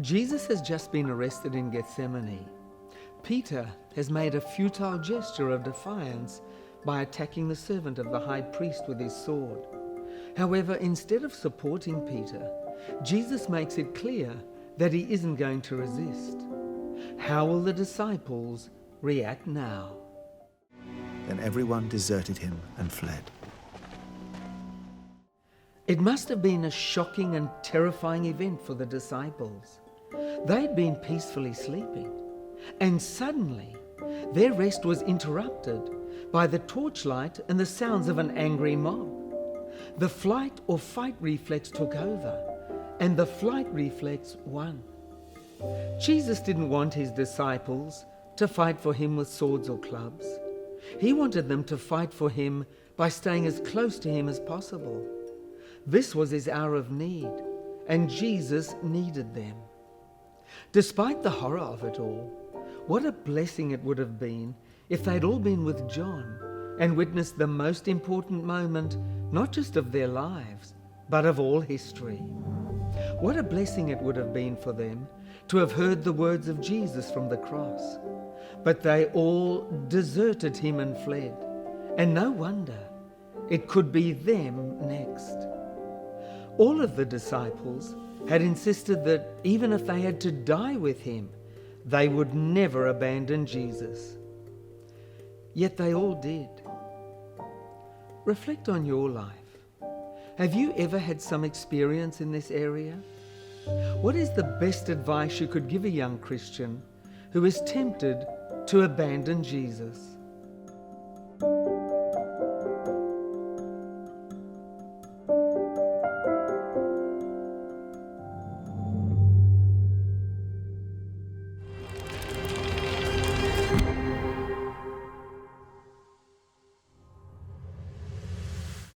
Jesus has just been arrested in Gethsemane. Peter has made a futile gesture of defiance by attacking the servant of the high priest with his sword. However, instead of supporting Peter, Jesus makes it clear that he isn't going to resist. How will the disciples react now? Then everyone deserted him and fled. It must have been a shocking and terrifying event for the disciples. They'd been peacefully sleeping, and suddenly their rest was interrupted by the torchlight and the sounds of an angry mob. The flight or fight reflex took over, and the flight reflex won. Jesus didn't want his disciples to fight for him with swords or clubs. He wanted them to fight for him by staying as close to him as possible. This was his hour of need, and Jesus needed them. Despite the horror of it all, what a blessing it would have been if they'd all been with John and witnessed the most important moment, not just of their lives, but of all history. What a blessing it would have been for them to have heard the words of Jesus from the cross. But they all deserted him and fled, and no wonder. It could be them next. All of the disciples had insisted that even if they had to die with him, they would never abandon Jesus. Yet they all did. Reflect on your life. Have you ever had some experience in this area? What is the best advice you could give a young Christian who is tempted to abandon Jesus?